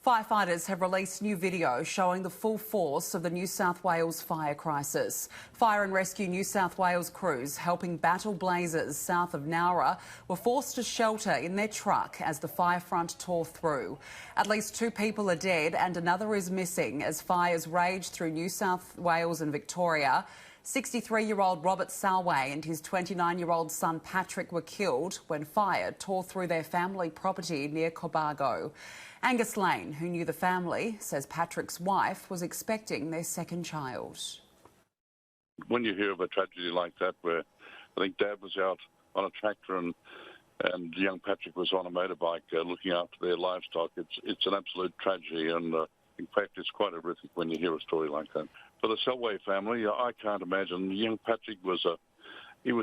Firefighters have released new video showing the full force of the New South Wales fire crisis. Fire and Rescue New South Wales crews helping battle blazes south of Nowra were forced to shelter in their truck as the fire front tore through. At least 2 people are dead and another is missing as fires rage through New South Wales and Victoria. 63-year-old Robert Salway and his 29-year-old son Patrick were killed when fire tore through their family property near Cobargo. Angus Lane, who knew the family, says Patrick's wife was expecting their second child. When you hear of a tragedy like that, where I think Dad was out on a tractor and young Patrick was on a motorbike looking after their livestock, it's an absolute tragedy, and in fact it's quite horrific when you hear a story like that. For the Salway family, I can't imagine. Young Patrick was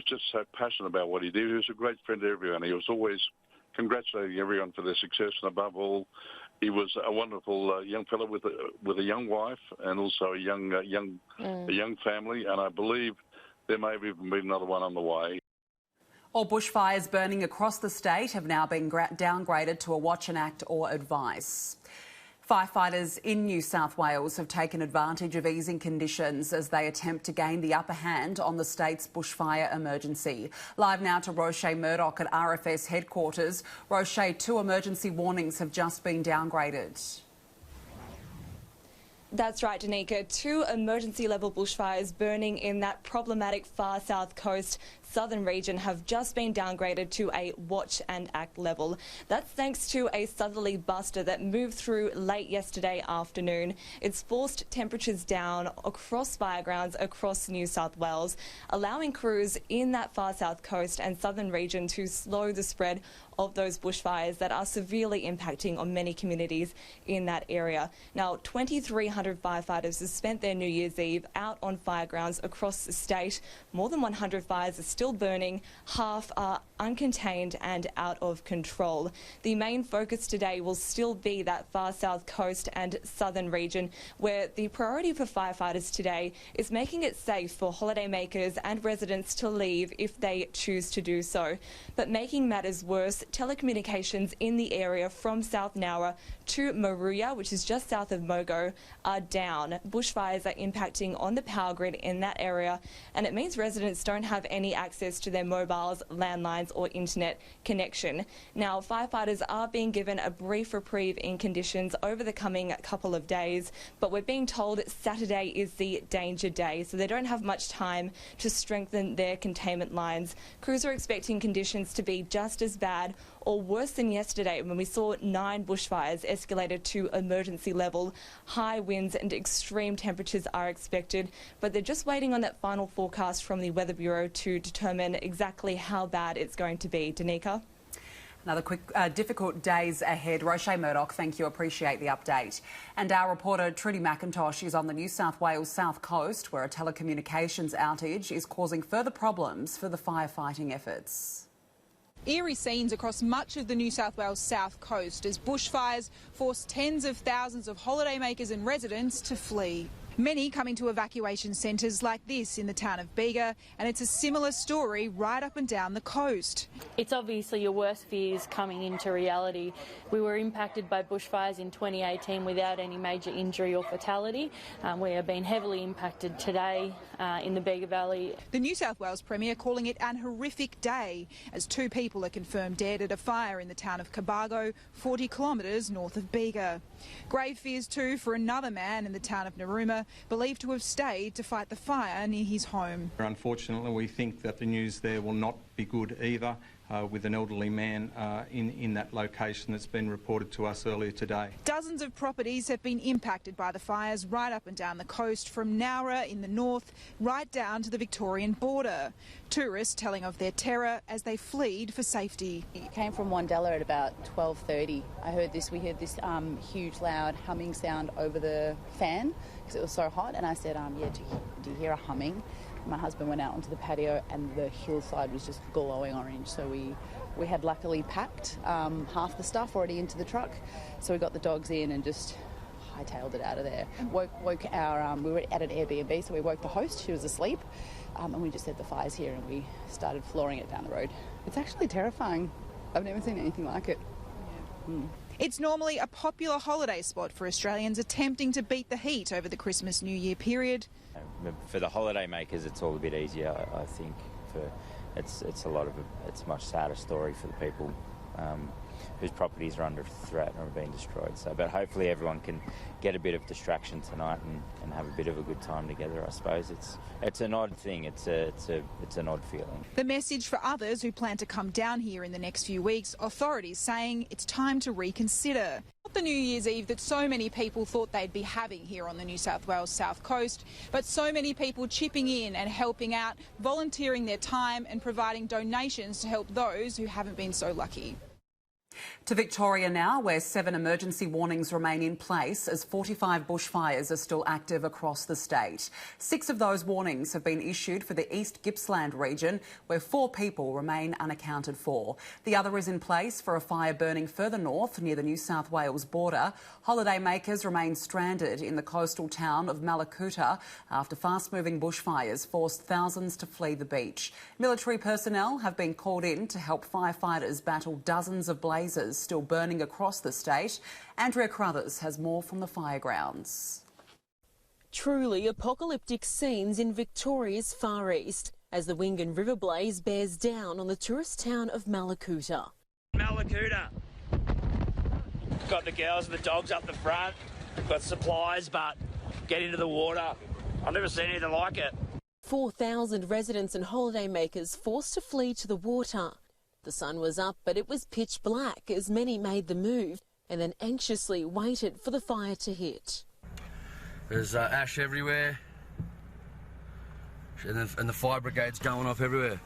just so passionate about what he did. He was a great friend to everyone. He was always congratulating everyone for their success, and above all, he was a wonderful young fellow with a young wife and also a young family. And I believe there may have even been another one on the way. All bushfires burning across the state have now been downgraded to a watch and act or advice. Firefighters in New South Wales have taken advantage of easing conditions as they attempt to gain the upper hand on the state's bushfire emergency. Live now to Roche Murdoch at RFS headquarters. Roche, 2 emergency warnings have just been downgraded. That's right, Danica. 2 emergency level bushfires burning in that problematic far south coast southern region have just been downgraded to a watch and act level. That's thanks to a southerly buster that moved through late yesterday afternoon. It's forced temperatures down across firegrounds across New South Wales, allowing crews in that far south coast and southern region to slow the spread of those bushfires that are severely impacting on many communities in that area. Now, 2,300 firefighters have spent their New Year's Eve out on firegrounds across the state. More than 100 fires are still burning, half are uncontained and out of control. The main focus today will still be that far south coast and southern region, where the priority for firefighters today is making it safe for holidaymakers and residents to leave if they choose to do so. But making matters worse, telecommunications in the area from South Nowra to Maruya, which is just south of Mogo, are down. Bushfires are impacting on the power grid in that area, and it means residents don't have any access to their mobiles, landlines or internet connection. Now, firefighters are being given a brief reprieve in conditions over the coming couple of days, but we're being told Saturday is the danger day, so they don't have much time to strengthen their containment lines. Crews are expecting conditions to be just as bad or worse than yesterday when we saw 9 bushfires escalated to emergency level. High winds and extreme temperatures are expected, but they're just waiting on that final forecast from the Weather Bureau to determine exactly how bad it's going to be. Danica? Another quick, difficult days ahead. Roche Murdoch, thank you. Appreciate the update. And our reporter Trudy McIntosh is on the New South Wales south coast, where a telecommunications outage is causing further problems for the firefighting efforts. Eerie scenes across much of the New South Wales south coast as bushfires force tens of thousands of holidaymakers and residents to flee. Many coming to evacuation centres like this in the town of Bega, and it's a similar story right up and down the coast. It's obviously your worst fears coming into reality. We were impacted by bushfires in 2018 without any major injury or fatality. We have been heavily impacted today in the Bega Valley. The New South Wales Premier calling it an horrific day as 2 people are confirmed dead at a fire in the town of Cobargo, 40 kilometres north of Bega. Grave fears too for another man in the town of Nowra, believed to have stayed to fight the fire near his home. Unfortunately, we think that the news there will not be good either, with an elderly man in that location that's been reported to us earlier today. Dozens of properties have been impacted by the fires right up and down the coast, from Nowra in the north right down to the Victorian border. Tourists telling of their terror as they fled for safety. It came from Wandella at about 12:30. We heard this huge loud humming sound over the fan because it was so hot, and I said, yeah, do you hear a humming? My husband went out onto the patio and the hillside was just glowing orange, so we had luckily packed half the stuff already into the truck, so we got the dogs in and just hightailed it out of there. Woke our we were at an Airbnb, so we woke the host. She was asleep, and we just said the fire's here, and we started flooring it down the road. It's actually terrifying. I've never seen anything like it. It's normally a popular holiday spot for Australians attempting to beat the heat over the Christmas-New Year period. For the holiday makers, it's all a bit easier, I think. It's a much sadder story for the people whose properties are under threat or are being destroyed. But hopefully everyone can get a bit of distraction tonight and have a bit of a good time together. I suppose it's an odd thing. It's an odd feeling. The message for others who plan to come down here in the next few weeks, authorities saying it's time to reconsider. Not the New Year's Eve that so many people thought they'd be having here on the New South Wales South Coast, but so many people chipping in and helping out, volunteering their time and providing donations to help those who haven't been so lucky. To Victoria now, where 7 emergency warnings remain in place as 45 bushfires are still active across the state. 6 of those warnings have been issued for the East Gippsland region, where 4 people remain unaccounted for. The other is in place for a fire burning further north near the New South Wales border. Holidaymakers remain stranded in the coastal town of Malakuta after fast-moving bushfires forced thousands to flee the beach. Military personnel have been called in to help firefighters battle dozens of blazes still burning across the state. Andrea Crothers has more from the fire grounds. Truly apocalyptic scenes in Victoria's Far East as the Wingan River blaze bears down on the tourist town of Malakuta. Malakuta. Got the girls and the dogs up the front, got supplies, but get into the water. I've never seen anything like it. 4,000 residents and holidaymakers forced to flee to the water. The sun was up, but it was pitch black as many made the move and then anxiously waited for the fire to hit. There's ash everywhere and the fire brigade's going off everywhere.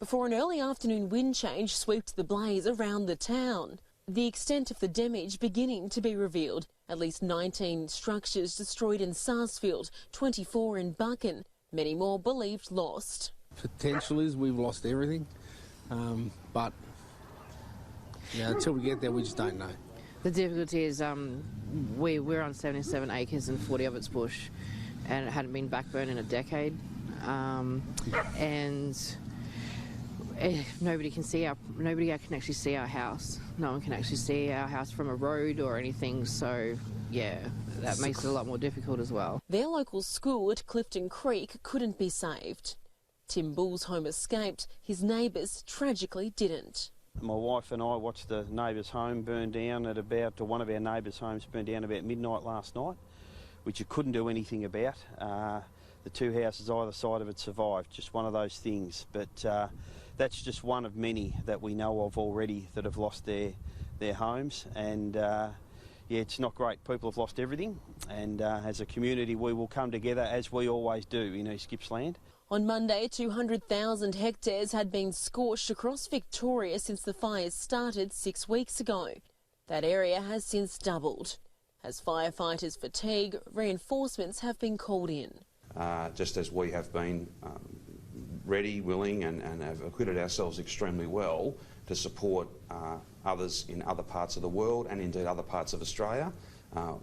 Before an early afternoon wind change swept the blaze around the town. The extent of the damage beginning to be revealed. At least 19 structures destroyed in Sarsfield, 24 in Buchan, many more believed lost. Potential is we've lost everything. But until we get there, we just don't know. The difficulty is we're on 77 acres and 40 of it's bush, and it hadn't been backburned in a decade. And nobody can can actually see our house. No one can actually see our house from a road or anything. So yeah, that makes it a lot more difficult as well. Their local school at Clifton Creek couldn't be saved. Tim Bull's home escaped, his neighbours tragically didn't. My wife and I watched the neighbour's home burn down one of our neighbours' homes burned down about midnight last night, which you couldn't do anything about. The 2 houses either side of it survived, just one of those things. But that's just one of many that we know of already that have lost their homes. And yeah, it's not great. People have lost everything. And as a community, we will come together as we always do in East Gippsland. On Monday, 200,000 hectares had been scorched across Victoria since the fires started 6 weeks ago. That area has since doubled. As firefighters fatigue, reinforcements have been called in. Just as we have been ready, willing and have acquitted ourselves extremely well to support others in other parts of the world and indeed other parts of Australia,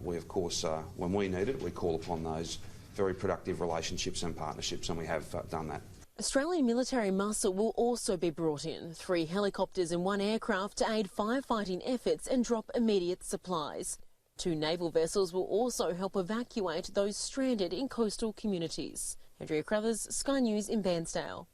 we of course, when we need it, we call upon those very productive relationships and partnerships, and we have done that. Australian military muscle will also be brought in. 3 helicopters and 1 aircraft to aid firefighting efforts and drop immediate supplies. 2 naval vessels will also help evacuate those stranded in coastal communities. Andrea Crothers, Sky News in Bairnsdale.